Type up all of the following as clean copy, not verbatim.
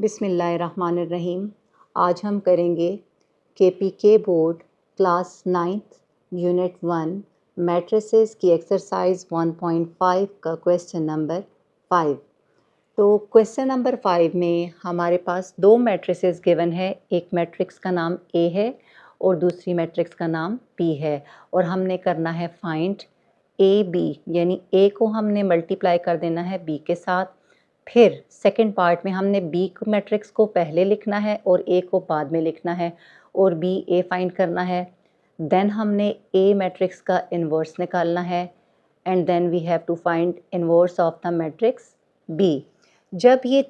बिस्मिल्लाहिर्रहमानिर्रहीम। आज हम करेंगे KPK board class 9th unit 1 matrices की एक्सरसाइज 1.5 का क्वेश्चन नंबर 5। तो क्वेश्चन नंबर 5 में हमारे पास दो मैट्रिसेस गिवन है। एक मैट्रिक्स का नाम A है और दूसरी मैट्रिक्स का नाम B है और हमने करना है फाइंड AB, यानी A को हमने मल्टीप्लाई कर देना है B के साथ। फिर सेकंड पार्ट में हमने B मैट्रिक्स को पहले लिखना है और A को बाद में लिखना है और B A फाइंड करना है। देन हमने A मैट्रिक्स का इन्वर्स निकालना है and then we have to find inverse of the matrix B। जब ये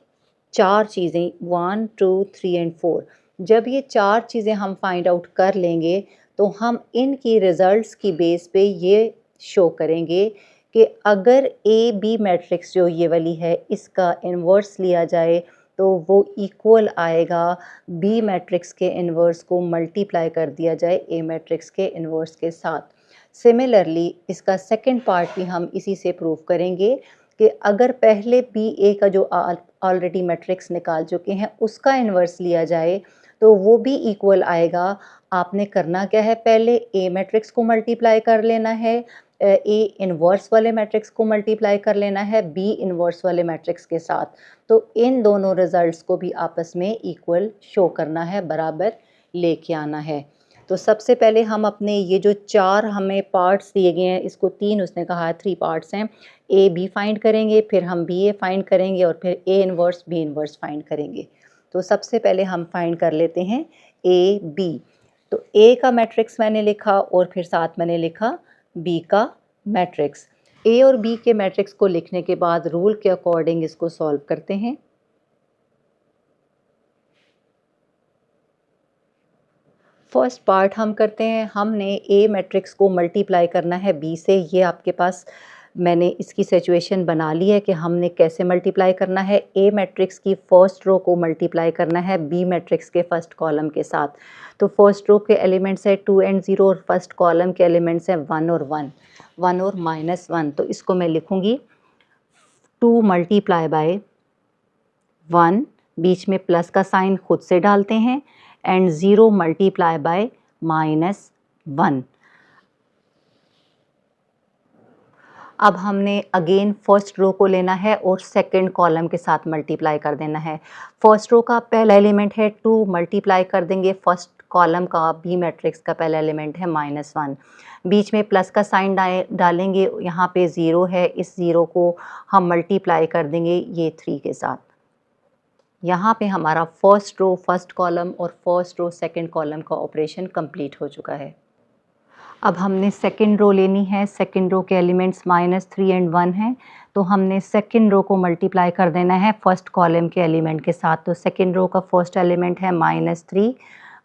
चार चीज़ें 1, 2, 3 एंड 4, जब ये चार चीज़ें हम फाइंड आउट कर लेंगे तो हम इनकी रिज़ल्ट्स की बेस पे ये शो करेंगे कि अगर ए बी मैट्रिक्स जो ये वाली है इसका इन्वर्स लिया जाए तो वो इक्वल आएगा बी मैट्रिक्स के इन्वर्स को मल्टीप्लाई कर दिया जाए ए मैट्रिक्स के इन्वर्स के साथ। सिमिलरली इसका सेकंड पार्ट भी हम इसी से प्रूव करेंगे कि अगर पहले बी ए का जो ऑलरेडी मैट्रिक्स निकाल चुके हैं उसका इन्वर्स लिया जाए तो वो भी इक्वल आएगा। आपने करना क्या है, पहले ए मैट्रिक्स को मल्टीप्लाई कर लेना है, ए इन्वर्स वाले मैट्रिक्स को मल्टीप्लाई कर लेना है बी इन्वर्स वाले मैट्रिक्स के साथ। तो इन दोनों रिजल्ट्स को भी आपस में इक्वल शो करना है, बराबर लेके आना है। तो सबसे पहले हम अपने ये जो चार हमें पार्ट्स दिए गए हैं, इसको तीन उसने कहा है 3 पार्ट्स हैं, ए बी फाइंड करेंगे, फिर हम बी ए फाइंड करेंगे और फिर A inverse B inverse find करेंगे। तो सबसे पहले हम फाइंड कर लेते हैं ए बी। तो ए का मैट्रिक्स मैंने लिखा और फिर साथ मैंने लिखा बी का मैट्रिक्स। ए और बी के मैट्रिक्स को लिखने के बाद रूल के अकॉर्डिंग इसको सॉल्व करते हैं। फर्स्ट पार्ट हम करते हैं, हमने ए मैट्रिक्स को मल्टीप्लाई करना है बी से। ये आपके पास मैंने इसकी सिचुएशन बना ली है कि हमने कैसे मल्टीप्लाई करना है। ए मैट्रिक्स की फर्स्ट रो को मल्टीप्लाई करना है बी मैट्रिक्स के फर्स्ट कॉलम के साथ। तो फर्स्ट रो के एलिमेंट्स है 2 एंड 0 और फर्स्ट कॉलम के एलिमेंट्स हैं 1 और 1, 1 और -1। तो इसको मैं लिखूंगी 2 मल्टीप्लाई बाय 1, बीच में प्लस का साइन खुद से डालते हैं, एंड 0 मल्टीप्लाई बाय -1। अब हमने अगेन फर्स्ट रो को लेना है और सेकंड कॉलम के साथ मल्टीप्लाई कर देना है। फर्स्ट रो का पहला एलिमेंट है 2, मल्टीप्लाई कर देंगे फर्स्ट कॉलम का बी मैट्रिक्स का पहला एलिमेंट है -1, बीच में प्लस का साइन डालेंगे, यहाँ पे 0 है, इस 0 को हम मल्टीप्लाई कर देंगे ये 3 के साथ। यहाँ पे हमारा फर्स्ट रो फर्स्ट कॉलम और फर्स्ट रो सेकंड कॉलम का ऑपरेशन कंप्लीट हो चुका है। अब हमने सेकंड रो लेनी है। सेकंड रो के एलिमेंट्स -3 एंड 1 हैं, तो हमने सेकंड रो को मल्टीप्लाई कर देना है फर्स्ट कॉलम के एलिमेंट के साथ। तो सेकंड रो का फर्स्ट एलिमेंट है -3,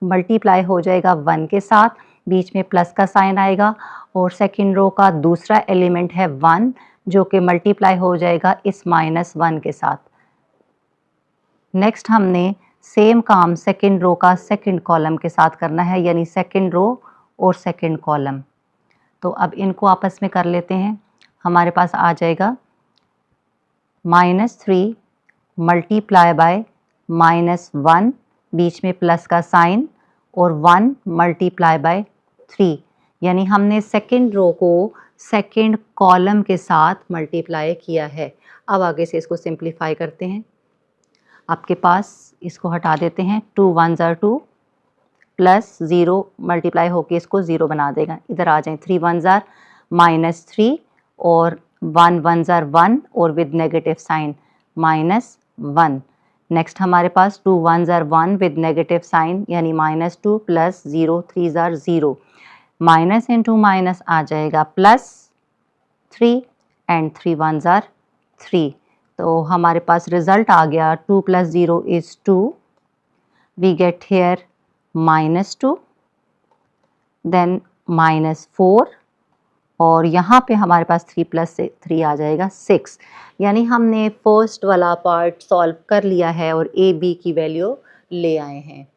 मल्टीप्लाई हो जाएगा 1 के साथ, बीच में प्लस का साइन आएगा, और सेकंड रो का दूसरा एलिमेंट है 1 जो कि मल्टीप्लाई हो जाएगा इस -1 के साथ। नेक्स्ट हमने सेम काम सेकंड रो का सेकंड कॉलम के साथ करना है, यानी सेकंड रो और सेकंड कॉलम। तो अब इनको आपस में कर लेते हैं। हमारे पास आ जाएगा -3 मल्टीप्लाई बाय -1, बीच में प्लस का साइन, और 1 मल्टीप्लाई बाय 3, यानी हमने सेकंड रो को सेकंड कॉलम के साथ मल्टीप्लाई किया है। अब आगे से इसको सिंप्लीफाई करते हैं। आपके पास इसको हटा देते हैं, 2 1 ज़ार 2 प्लस 0 मल्टीप्लाई होके इसको 0 बना देगा। इधर आ जाएं, 3 1 ज़ार -3 और 1 1 ज़ार 1 और विद नेगेटिव साइन -1। नेक्स्ट हमारे पास 2 1 ज़ार 1 विद नेगेटिव साइन, यानी -2 प्लस 0 3 ज़ार 0, माइनस इंटू माइनस आ जाएगा +3 एंड 3 1 ज़ार 3। तो हमारे पास रिजल्ट आ गया 2 + 0 is 2, we get here -2, then -4, और यहाँ पे हमारे पास 3 + 3 आ जाएगा 6। यानी हमने फर्स्ट वाला पार्ट सॉल्व कर लिया है और ए बी की वैल्यू ले आए हैं।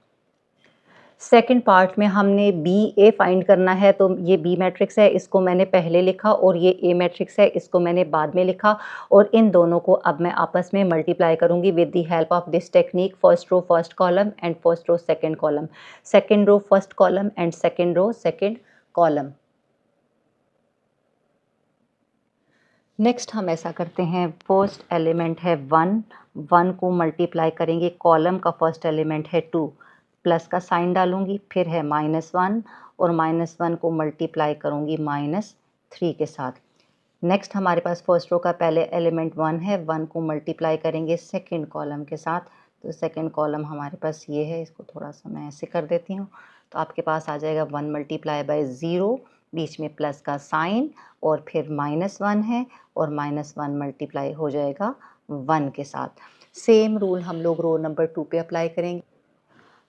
सेकंड पार्ट में हमने बी ए फाइंड करना है, तो ये बी मैट्रिक्स है, इसको मैंने पहले लिखा, और ये ए मैट्रिक्स है, इसको मैंने बाद में लिखा, और इन दोनों को अब मैं आपस में मल्टीप्लाई करूंगी with the help of this technique, first row first column and first row second column, second row first column and second row second column. Next हम ऐसा करते हैं, फर्स्ट एलिमेंट है 1, 1 को मल्टीप्लाई करेंगे, कॉलम का फर्स्ट एलिमेंट है 2, plus का साइन डालूंगी, फिर है -1 और -1 को मल्टीप्लाई करूंगी -3 के साथ। नेक्स्ट हमारे पास फर्स्ट रो का पहले एलिमेंट 1 है, 1 को मल्टीप्लाई करेंगे सेकंड कॉलम के साथ, तो सेकंड कॉलम हमारे पास ये है, इसको थोड़ा सा मैं ऐसे कर देती हूँ, तो आपके पास आ जाएगा 1 मल्टीप्लाई बाय 0, बीच में प्लस का साइन, और फिर -1 है, और -1 मल्टीप्लाई हो जाएगा 1 के साथ। सेम रूल हम लोग रो नंबर 2 पे अप्लाई करेंगे।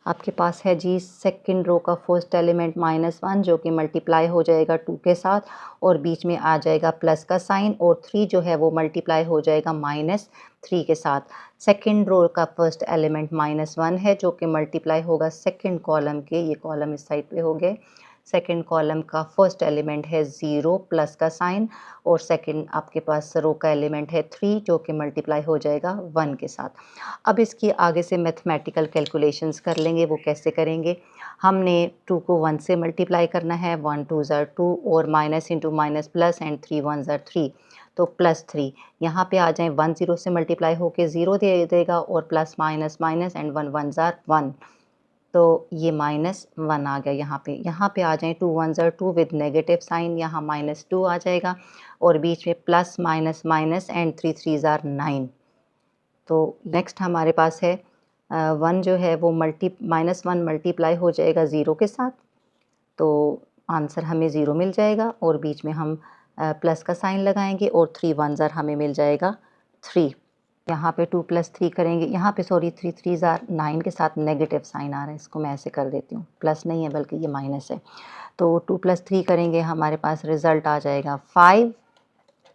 आपके पास है जी सेकंड रो का फर्स्ट एलिमेंट -1 जो कि मल्टीप्लाई हो जाएगा 2 के साथ, और बीच में आ जाएगा प्लस का साइन, और 3 जो है वो मल्टीप्लाई हो जाएगा -3 के साथ। सेकंड रो का फर्स्ट एलिमेंट -1 है जो कि मल्टीप्लाई होगा सेकंड कॉलम के, ये कॉलम इस साइड पे हो गए, सेकंड कॉलम का फर्स्ट एलिमेंट है 0 प्लस का साइन, और सेकंड आपके पास रो का एलिमेंट है 3 जो कि मल्टीप्लाई हो जाएगा 1 के साथ। अब इसकी आगे से मैथमेटिकल कैलकुलेशंस कर लेंगे, वो कैसे करेंगे, हमने 2 को 1 से मल्टीप्लाई करना है, 1 2 ज़ार 2, और minus into minus plus, and 3 1 ज़ार 3, तो +3 यहाँ पे आ जाए, 1 0 से मल्टीप्लाई होके 0 दे देगा, और प्लस माइनस माइनस, एंड 1 1 ज़ार 1, तो ये -1 आ गया यहाँ पे आ जाए 2 1 ज़ार 2 विद नेगेटिव साइन, यहाँ -2 आ जाएगा, और बीच में प्लस माइनस माइनस, एंड 3 3 ज़ार 9। तो नेक्स्ट हमारे पास है 1 जो है वो -1 मल्टीप्लाई हो जाएगा 0 के साथ, तो आंसर हमें 0 मिल जाएगा, और बीच में हम प्लस का साइन लगाएंगे, और 3 1 ज़ार हमें मिल जाएगा 3। यहाँ पे 2 + 3 करेंगे, यहाँ पे सॉरी 3 3 ज़ार 9 के साथ नेगेटिव साइन आ रहा है, इसको मैं ऐसे कर देती हूँ, प्लस नहीं है बल्कि ये माइनस है, तो 2 + 3 करेंगे, हमारे पास रिज़ल्ट आ जाएगा 5,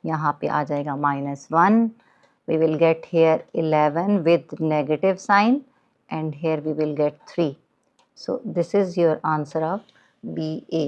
यहाँ पे आ जाएगा -1, we will get here 11 with negative sign, and here we will get 3. So this is your answer of BA.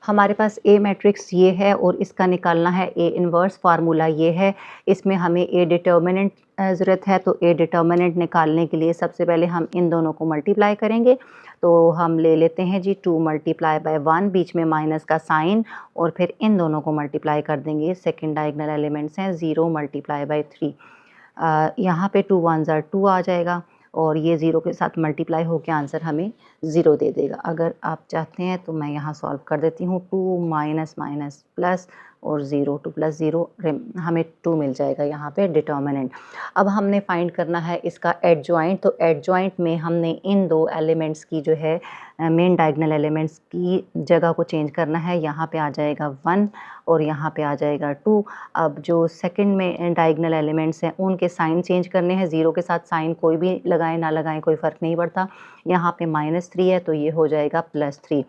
हमारे पास ए मैट्रिक्स ये है, और इसका निकालना है ए इन्वर्स, फार्मूला ये है, इसमें हमें ए डिटर्मिनेंट ज़रूरत है, तो ए डिटर्मिनेंट निकालने के लिए सबसे पहले हम इन दोनों को मल्टीप्लाई करेंगे, तो हम ले लेते हैं जी 2 मल्टीप्लाई बाय 1, बीच में माइनस का साइन, और फिर इन दोनों को मल्टीप्लाई कर देंगे, सेकेंड डायगनल एलिमेंट्स हैं, 0 मल्टीप्लाई बाय 3, यहाँ पे 2 1 ज़ार 2 आ जाएगा, और ये 0 के साथ मल्टीप्लाई होकर आंसर हमें 0 दे देगा। अगर आप चाहते हैं तो मैं यहाँ सॉल्व कर देती हूँ, 2 माइनस माइनस प्लस, और 0 2 + 0 हमें 2 मिल जाएगा यहाँ पे डिटर्मिनेंट। अब हमने फाइंड करना है इसका एडजॉइंट, तो एडजॉइंट में हमने इन दो एलिमेंट्स की जो है मेन डायगनल एलिमेंट्स की जगह को चेंज करना है, यहाँ पे आ जाएगा 1 और यहाँ पे आ जाएगा 2। अब जो सेकंड में डायगनल एलिमेंट्स हैं उनके साइन चेंज करने हैं, 0 के साथ साइन कोई भी लगाएं ना लगाएं कोई फ़र्क नहीं पड़ता, यहाँ पे -3 है तो ये हो जाएगा +3।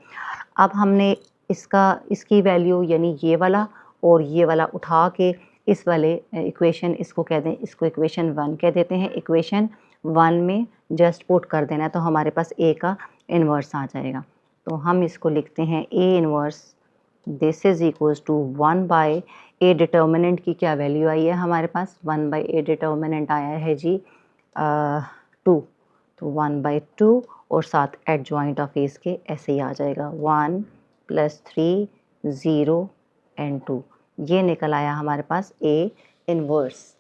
अब हमने इसकी वैल्यू यानी ये वाला और ये वाला उठा के इस वाले इक्वेशन, इसको कह दें, इसको इक्वेशन 1 कह देते हैं, इक्वेशन 1 में जस्ट पुट कर देना है तो हमारे पास ए का इन्वर्स आ जाएगा। तो हम इसको लिखते हैं A inverse this is equals to 1 by A determinant की क्या वैल्यू आई है हमारे पास, 1 बाय ए डिटर्मिनेंट आया है जी 2, तो 1/2 और साथ एडजॉइंट ऑफ एस के ऐसे ही आ जाएगा 1 + 3 0 एंड 2, ये निकल आया हमारे पास ए इन्वर्स।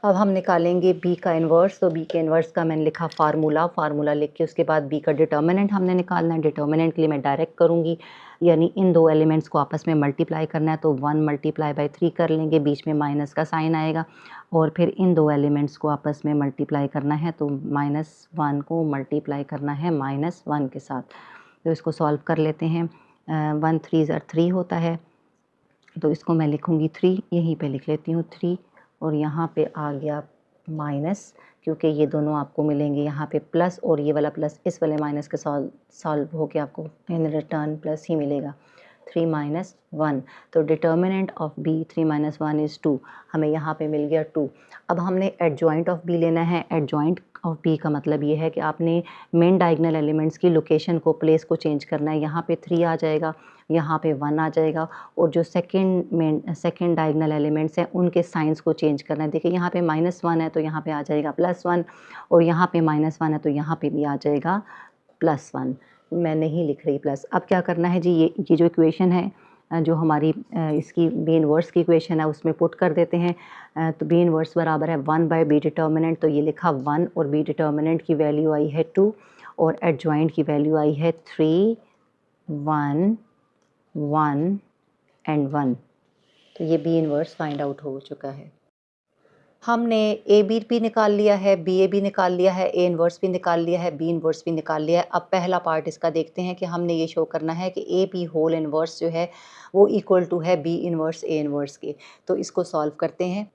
अब हम निकालेंगे बी का इन्वर्स, तो बी के इन्वर्स का मैंने लिखा फार्मूला लिख के उसके बाद बी का डिटर्मिनेंट हमने निकालना है। डिटर्मिनेंट के लिए मैं डायरेक्ट करूँगी, यानी इन दो एलिमेंट्स को आपस में मल्टीप्लाई करना है, तो 1 × 3 कर लेंगे, बीच में माइनस का साइन आएगा, और फिर इन दो एलिमेंट्स को आपस में मल्टीप्लाई करना है, तो -1 को मल्टीप्लाई करना है -1 के साथ। तो इसको सॉल्व कर लेते हैं, 1 3 ज़ार 3 होता है, तो इसको मैं लिखूँगी 3, यहीं पे लिख लेती हूँ 3, और यहाँ पे आ गया माइनस, क्योंकि ये दोनों आपको मिलेंगे यहाँ पे प्लस, और ये वाला प्लस इस वाले माइनस के सॉल्व होके आपको इन रिटर्न प्लस ही मिलेगा, 3 - 1। तो डिटर्मिनेंट ऑफ बी 3 - 1 इज़ 2, हमें यहाँ पे मिल गया 2। अब हमने एडजॉइंट ऑफ बी लेना है, एडजॉइंट ऑफ बी का मतलब ये है कि आपने मेन डायगोनल एलिमेंट्स की लोकेशन को, प्लेस को चेंज करना है। यहाँ पे 3 आ जाएगा, यहाँ पे 1 आ जाएगा, और जो सेकंड डायगोनल एलिमेंट्स हैं उनके साइंस को चेंज करना है। देखिए यहाँ पे -1 है तो यहाँ पे आ जाएगा +1, और यहाँ पे -1 है तो यहाँ पे भी आ जाएगा +1। मैं नहीं लिख रही प्लस। अब क्या करना है जी, ये जो इक्वेशन है जो हमारी इसकी बी इनवर्स की इक्वेशन है उसमें पुट कर देते हैं। तो बी इनवर्स बराबर है 1/b डिटर्मिनेंट, तो ये लिखा 1 और बी डिटर्मिनेंट की वैल्यू आई है 2 और एडजॉइंट की वैल्यू आई है 3, 1, 1 एंड 1। तो ये बी इनवर्स फाइंड आउट हो चुका है। हमने ए बी भी निकाल लिया है, बी ए भी निकाल लिया है, ए इनवर्स भी निकाल लिया है, बी इनवर्स भी निकाल लिया है। अब पहला पार्ट इसका देखते हैं कि हमने ये शो करना है कि ए बी होल इनवर्स जो है वो इक्वल टू है बी इनवर्स ए इनवर्स के। तो इसको सॉल्व करते हैं।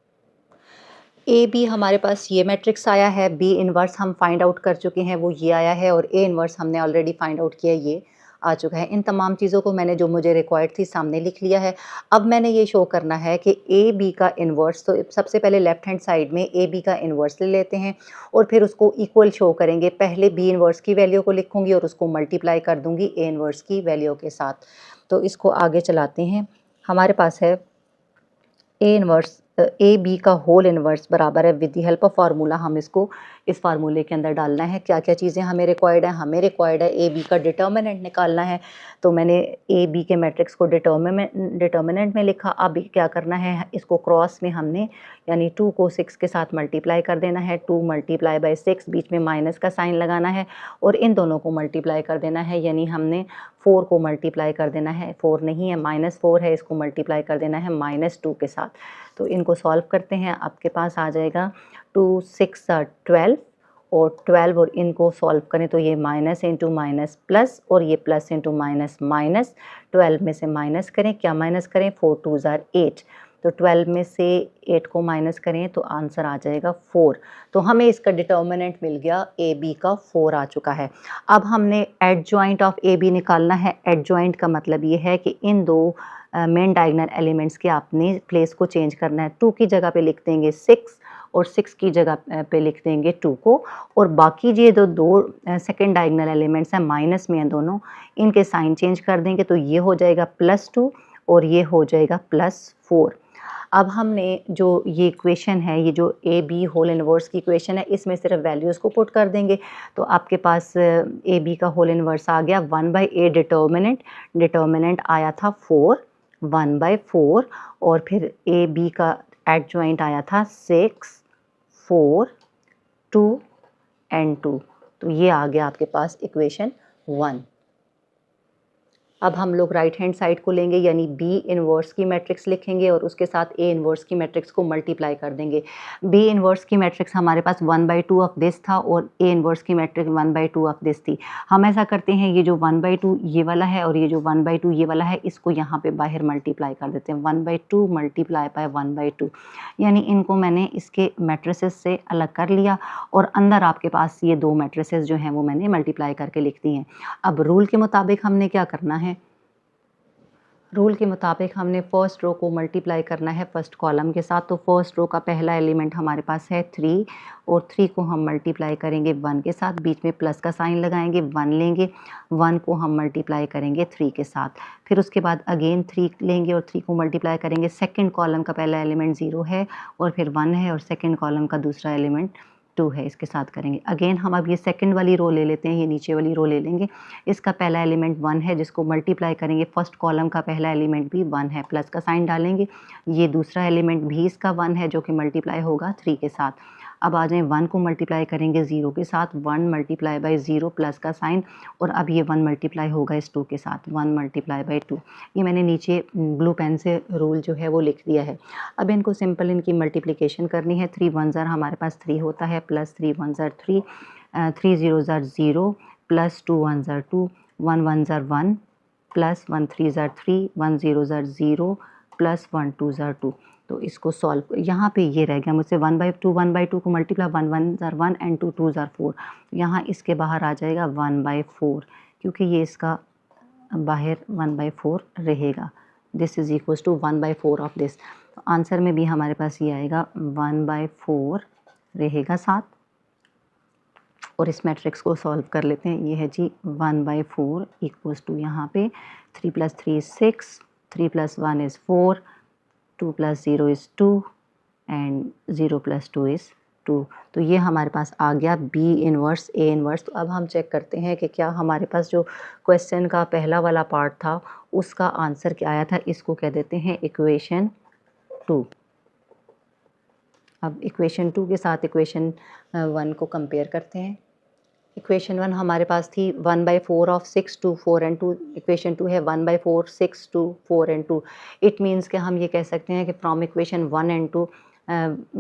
ए बी हमारे पास ये मैट्रिक्स आया है, बी इनवर्स हम फाइंड आउट कर चुके हैं, वो ये आया है, और ए इनवर्स हमने ऑलरेडी फाइंड आउट किया, ये आ चुका है। इन तमाम चीज़ों को मैंने जो मुझे रिक्वायर्ड थी सामने लिख लिया है। अब मैंने ये शो करना है कि ए बी का इन्वर्स, तो सबसे पहले लेफ्ट हैंड साइड में ए बी का इन्वर्स ले लेते हैं और फिर उसको इक्वल शो करेंगे। पहले बी इन्वर्स की वैल्यू को लिखूंगी और उसको मल्टीप्लाई कर दूंगी ए इन्वर्स की वैल्यू के साथ। तो इसको आगे चलाते हैं। हमारे पास है ए इन्वर्स ए बी का होल इन्वर्स बराबर है, with the help of formula हम इसको इस फार्मूले के अंदर डालना है। क्या क्या चीज़ें हमें रिक्वायर्ड है? हमें रिक्वायर्ड है ए बी का डिटर्मिनेंट निकालना है। तो मैंने ए बी के मैट्रिक्स को डिटर्मिनेंट में लिखा। अब क्या करना है, इसको क्रॉस में हमने यानी 2 को 6 के साथ मल्टीप्लाई कर देना है। 2 × 6, बीच में माइनस का साइन लगाना है और इन दोनों को मल्टीप्लाई कर देना है, यानी हमने 4 को मल्टीप्लाई कर देना है। 4 नहीं है, -4 है, इसको मल्टीप्लाई कर देना है -2 के साथ। तो इनको सॉल्व करते हैं। आपके पास आ जाएगा 2 6 12 और 12, और इनको सॉल्व करें तो ये माइनस इंटू माइनस प्लस और ये प्लस इंटू माइनस माइनस। 12 में से माइनस करें, क्या माइनस करें? 4 2 8। तो 12 में से 8 को माइनस करें तो आंसर आ जाएगा 4। तो हमें इसका डिटर्मिनेंट मिल गया, ए बी का 4 आ चुका है। अब हमने एडजॉइंट ऑफ ए बी निकालना है। एडजॉइंट का मतलब ये है कि इन दो मेन डायगोनल एलिमेंट्स के आपने प्लेस को चेंज करना है। 2 की जगह पे लिख देंगे 6 और 6 की जगह पे लिख देंगे 2 को, और बाकी ये दो सेकंड डायगोनल एलिमेंट्स हैं, माइनस में हैं दोनों, इनके साइन चेंज कर देंगे तो ये हो जाएगा +2 और ये हो जाएगा +4। अब हमने जो ये इक्वेशन है, ये जो ए बी होल इनवर्स की इक्वेशन है, इसमें सिर्फ वैल्यूज़ को पुट कर देंगे। तो आपके पास ए बी का होल इनवर्स आ गया 1/a डिटर्मिनेंट आया था 4, 1/4, और फिर ए बी का एडजॉइंट आया था 6, 4, 2 एंड 2। तो ये आ गया आपके पास इक्वेशन 1। अब हम लोग राइट हैंड साइड को लेंगे, यानी बी इनवर्स की मैट्रिक्स लिखेंगे और उसके साथ ए इनवर्स की मैट्रिक्स को मल्टीप्लाई कर देंगे। बी इनवर्स की मैट्रिक्स हमारे पास 1/2 ऑफ दिस था और ए इनवर्स की मैट्रिक्स 1/2 ऑफ दिस थी। हम ऐसा करते हैं, ये जो 1/2 ये वाला है और ये जो 1/2 ये वाला है, इसको यहाँ पे बाहर मल्टीप्लाई कर देते हैं। 1/2 मल्टीप्लाई बाय 1/2, यानी इनको मैंने इसके मैट्रिसेस से अलग कर लिया और अंदर आपके पास ये दो मैट्रिसेस जो हैं वो मैंने मल्टीप्लाई करके लिख दी हैं। अब रूल के मुताबिक हमने क्या करना है, रूल के मुताबिक हमने फर्स्ट रो को मल्टीप्लाई करना है फर्स्ट कॉलम के साथ। तो फर्स्ट रो का पहला एलिमेंट हमारे पास है 3 और 3 को हम मल्टीप्लाई करेंगे 1 के साथ, बीच में प्लस का साइन लगाएंगे, 1 लेंगे, 1 को हम मल्टीप्लाई करेंगे 3 के साथ, फिर उसके बाद अगेन 3 लेंगे और 3 को मल्टीप्लाई करेंगे। सेकंड कॉलम का पहला एलिमेंट 0 है और फिर 1 है और सेकंड कॉलम का दूसरा एलिमेंट 2 है, इसके साथ करेंगे। अगेन हम अब ये सेकंड वाली रो ले लेते हैं, ये नीचे वाली रो ले लेंगे। इसका पहला एलिमेंट 1 है जिसको मल्टीप्लाई करेंगे, फर्स्ट कॉलम का पहला एलिमेंट भी 1 है, प्लस का साइन डालेंगे। ये दूसरा एलिमेंट भी इसका 1 है जो कि मल्टीप्लाई होगा 3 के साथ। अब आ जाएँ 1 को मल्टीप्लाई करेंगे 0 के साथ, 1 मल्टीप्लाई बाई 0 प्लस का साइन, और अब ये 1 मल्टीप्लाई होगा इस 2 के साथ, 1 मल्टीप्लाई बाई 2। ये मैंने नीचे ब्लू पेन से रूल जो है वो लिख दिया है। अब इनको सिंपल इनकी मल्टीप्लिकेशन करनी है। 3 1 ज़ार हमारे पास 3 होता है, प्लस 3 1 ज़ार 3, 3 0 ज़ार 0, प्लस 2 1 ज़ार 2, 1 1 ज़ार 1, प्लस 1 3 ज़ार 3, 1 0 ज़ार 0, प्लस 1 2 ज़ार 2। तो इसको सॉल्व, यहाँ पे ये रह गया मुझसे 1/2 को मल्टीप्लाई 1 1 ज़ार 1 एंड 2 2 ज़ार 4। यहाँ इसके बाहर आ जाएगा 1/4, क्योंकि ये इसका बाहर 1/4 रहेगा। This is equals to 1/4 of this. तो आंसर में भी हमारे पास ये आएगा 1/4 रहेगा साथ। और इस मैट्रिक्स को सॉल्व कर लेते हैं। ये है जी 1/4 इक्वल्स टू यहाँ पे 3 + 3 = 6, 3 + 1 is 4, 2 + 0 is 2 एंड 0 + 2 is 2। तो ये हमारे पास आ गया B इन्वर्स A इन्वर्स। तो अब हम चेक करते हैं कि क्या हमारे पास जो क्वेश्चन का पहला वाला पार्ट था उसका आंसर क्या आया था। इसको कह देते हैं इक्वेशन 2। अब इक्वेशन 2 के साथ इक्वेशन 1 को कंपेयर करते हैं। इक्वेशन 1 हमारे पास थी 1/4 ऑफ 6, 2, 4 एंड 2। इक्वेशन 2 है 1/4, 6, 2, 4 एंड 2। इट मीन्स कि हम ये कह सकते हैं कि फ्रॉम इक्वेशन 1 एंड 2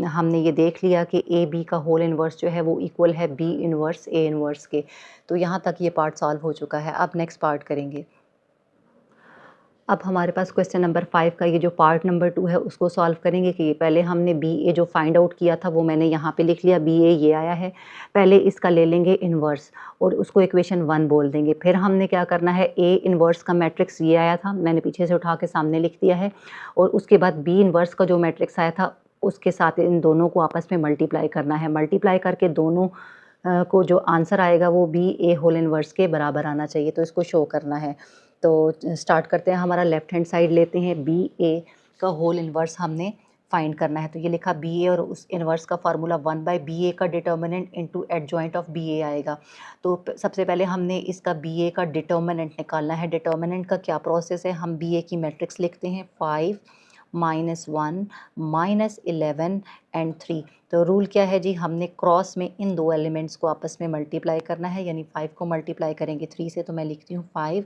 हमने ये देख लिया कि ए बी का होल इन्वर्स जो है वो इक्वल है बी इन्वर्स ए इन्वर्स के। तो यहाँ तक ये पार्ट सॉल्व हो चुका है। अब नेक्स्ट पार्ट करेंगे। अब हमारे पास क्वेश्चन नंबर 5 का ये जो पार्ट नंबर 2 है उसको सॉल्व करेंगे कि पहले हमने बी ए जो फाइंड आउट किया था वो मैंने यहाँ पे लिख लिया, बी ए ये आया है। पहले इसका ले लेंगे इन्वर्स और उसको इक्वेशन 1 बोल देंगे। फिर हमने क्या करना है, ए इन्वर्स का मैट्रिक्स ये आया था, मैंने पीछे से उठा के सामने लिख दिया है। और उसके बाद बी इन्वर्स का जो मैट्रिक्स आया था उसके साथ इन दोनों को आपस में मल्टीप्लाई करना है। मल्टीप्लाई करके दोनों को जो आंसर आएगा वो बी ए होल इन्वर्स के बराबर आना चाहिए। तो इसको शो करना है। तो स्टार्ट करते हैं। हमारा लेफ्ट हैंड साइड लेते हैं, बी ए का होल इन्वर्स हमने फाइंड करना है। तो ये लिखा बी ए और उस इन्वर्स का फार्मूला 1/बी ए का determinant into adjoint of B A आएगा। तो सबसे पहले हमने इसका बी ए का डिटर्मिनेंट निकालना है। डिटर्मिनेंट का क्या प्रोसेस है, हम बी ए की मैट्रिक्स लिखते हैं 5 -1 -11 एंड 3। तो रूल क्या है जी, हमने क्रॉस में इन दो एलिमेंट्स को आपस में मल्टीप्लाई करना है। यानी 5 को मल्टीप्लाई करेंगे 3 से, तो मैं लिखती हूँ 5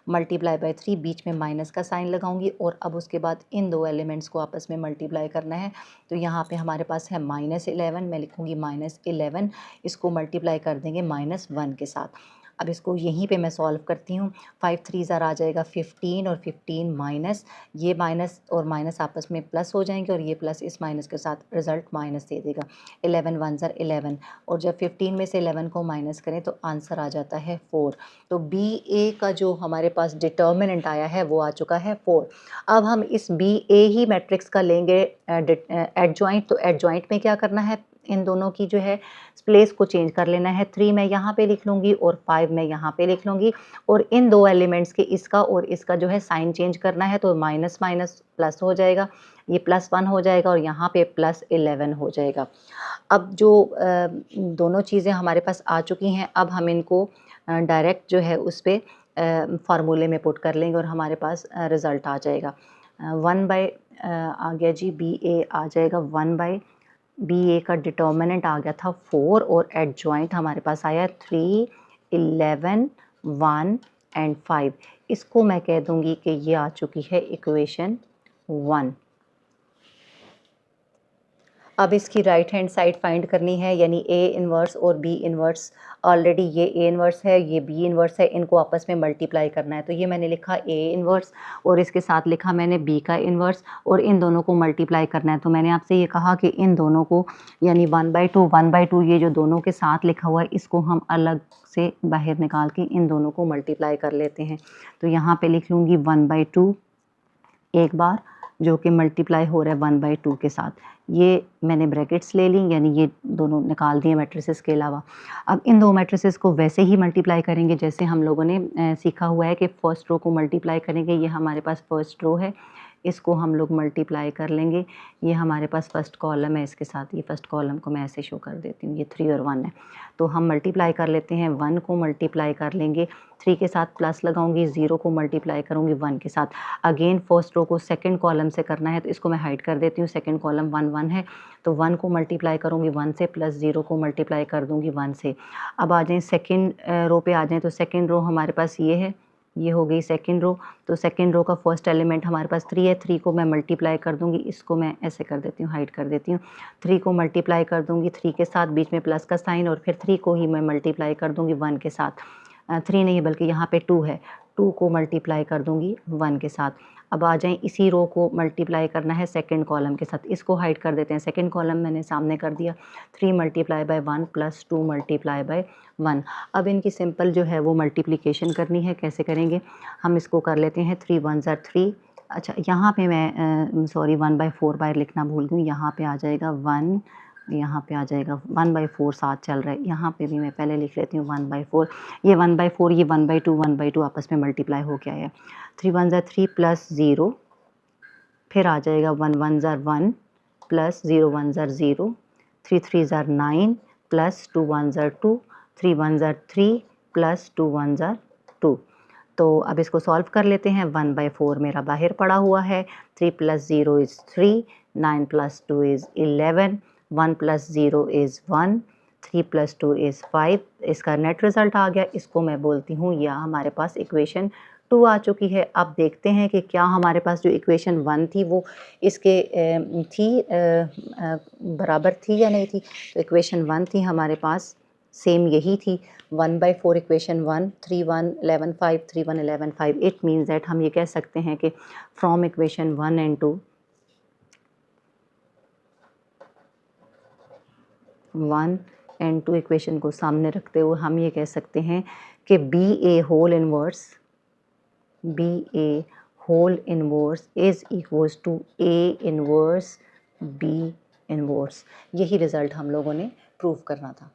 × 3, बीच में माइनस का साइन लगाऊंगी और अब उसके बाद इन दो एलिमेंट्स को आपस में मल्टीप्लाई करना है। तो यहाँ पे हमारे पास है -11, मैं लिखूँगी -11, इसको मल्टीप्लाई कर देंगे -1 के साथ। अब इसको यहीं पे मैं सॉल्व करती हूँ। 5 3 ज़ार आ जाएगा 15 और 15 माइनस, ये माइनस और माइनस आपस में प्लस हो जाएंगे और ये प्लस इस माइनस के साथ रिजल्ट माइनस दे देगा। 11 1 ज़ार 11 और जब 15 में से 11 को माइनस करें तो आंसर आ जाता है 4। तो बी ए का जो हमारे पास डिटर्मिनेंट आया है वो आ चुका है 4। अब हम इस बी ए ही मैट्रिक्स का लेंगे एडजॉइंट। तो एडजॉइंट में क्या करना है, इन दोनों की जो है प्लेस को चेंज कर लेना है। 3 मैं यहाँ पे लिख लूँगी और 5 मैं यहाँ पे लिख लूँगी और इन दो एलिमेंट्स के इसका और इसका जो है साइन चेंज करना है। तो माइनस माइनस प्लस हो जाएगा, ये +1 हो जाएगा और यहाँ पे +11 हो जाएगा। अब जो दोनों चीज़ें हमारे पास आ चुकी हैं, अब हम इनको डायरेक्ट जो है उस पर फार्मूले में पुट कर लेंगे और हमारे पास रिज़ल्ट आ जाएगा। 1/ आ गया जी, बी ए आ जाएगा 1/ बी ए का डिटर्मिनेंट आ गया था 4 और एडजॉइंट हमारे पास आया 3, 11, 1 एंड 5। इसको मैं कह दूंगी कि ये आ चुकी है इक्वेशन 1। अब इसकी राइट हैंड साइड फाइंड करनी है, यानी ए इन्वर्स और बी इन्वर्स। ऑलरेडी ये ए इन्वर्स है, ये बी इन्वर्स है, इनको आपस में मल्टीप्लाई करना है। तो ये मैंने लिखा ए इन्वर्स और इसके साथ लिखा मैंने बी का इन्वर्स और इन दोनों को मल्टीप्लाई करना है। तो मैंने आपसे ये कहा कि इन दोनों को यानी 1/2 ये जो दोनों के साथ लिखा हुआ है इसको हम अलग से बाहर निकाल के इन दोनों को मल्टीप्लाई कर लेते हैं। तो यहाँ पर लिख लूँगी 1/2 एक बार, जो कि मल्टीप्लाई हो रहा है 1/2 के साथ। ये मैंने ब्रैकेट्स ले ली, यानी ये दोनों निकाल दिए मैट्रिसेस के अलावा। अब इन दो मैट्रिसेस को वैसे ही मल्टीप्लाई करेंगे जैसे हम लोगों ने सीखा हुआ है कि फर्स्ट रो को मल्टीप्लाई करेंगे। ये हमारे पास फर्स्ट रो है, इसको हम लोग मल्टीप्लाई कर लेंगे। ये हमारे पास फर्स्ट कॉलम है, इसके साथ ये फर्स्ट कॉलम को मैं ऐसे शो कर देती हूँ, ये 3 और 1 है। तो हम मल्टीप्लाई कर लेते हैं, 1 को मल्टीप्लाई कर लेंगे, 3 के साथ प्लस लगाऊंगी, 0 को मल्टीप्लाई करूंगी 1 के साथ। अगेन फर्स्ट रो को सेकंड कॉलम से करना है, तो इसको मैं हाइड कर देती हूँ। सेकंड कॉलम 1 1 है, तो 1 को मल्टीप्लाई करूंगी 1 से, प्लस 0 को मल्टीप्लाई कर दूंगी 1 से। अब आ जाएँ सेकेंड रो पे आ जाएँ, तो सेकेंड रो हमारे पास ये है, ये हो गई सेकंड रो। तो सेकंड रो का फर्स्ट एलिमेंट हमारे पास 3 है, 3 को मैं मल्टीप्लाई कर दूंगी, इसको मैं ऐसे कर देती हूँ, हाइड कर देती हूँ। 3 को मल्टीप्लाई कर दूंगी 3 के साथ, बीच में प्लस का साइन, और फिर 3 को ही मैं मल्टीप्लाई कर दूंगी 1 के साथ। 3 नहीं बल्कि यहाँ पे 2 है, 2 को मल्टीप्लाई कर दूंगी 1 के साथ। अब आ जाएं, इसी रो को मल्टीप्लाई करना है सेकंड कॉलम के साथ, इसको हाइड कर देते हैं। सेकंड कॉलम मैंने सामने कर दिया, 3 × 1 प्लस 2 × 1। अब इनकी सिंपल जो है वो मल्टीप्लिकेशन करनी है। कैसे करेंगे, हम इसको कर लेते हैं 3 1 ज़ार 3। अच्छा, यहाँ पे मैं सॉरी 1/4 लिखना भूल गई, यहाँ पे आ जाएगा 1 यहाँ पे आ जाएगा 1/4 साथ चल रहा है, यहाँ पे भी मैं पहले लिख लेती हूँ 1/4, ये 1/4, ये 1/2 आपस में मल्टीप्लाई हो गया है। 3 1 ज़ा 3 प्लस 0, फिर आ जाएगा 1 1 ज़ा 1 प्लस 0 1 ज़ा 0, 3 3 ज़ा 9 प्लस 2 1 ज़ा 2, 3 1 ज़ा 3 प्लस 2 1 ज़ा 2। तो अब इसको सॉल्व कर लेते हैं। 1/4 मेरा बाहर पड़ा हुआ है, 3 plus 0 is 3, 9 plus 2 is 11, 1 plus 0 is 1, 3 plus 2 is 5। इसका नेट रिज़ल्ट आ गया। इसको मैं बोलती हूँ या हमारे पास इक्वेशन 2 आ चुकी है। अब देखते हैं कि क्या हमारे पास जो इक्वेशन 1 थी वो इसके बराबर थी या नहीं थी। तो इक्वेशन 1 थी हमारे पास, सेम यही थी 1/4 इक्वेशन 1, 3 1 11 5, 3 1 11 5। इट मीन्स दैट हम ये कह सकते हैं कि from equation 1 and 2, 1 and 2 equation को सामने रखते हुए हम ये कह सकते हैं कि B A whole inverse is equals to A inverse B inverse. यही रिज़ल्ट हम लोगों ने प्रूव करना था।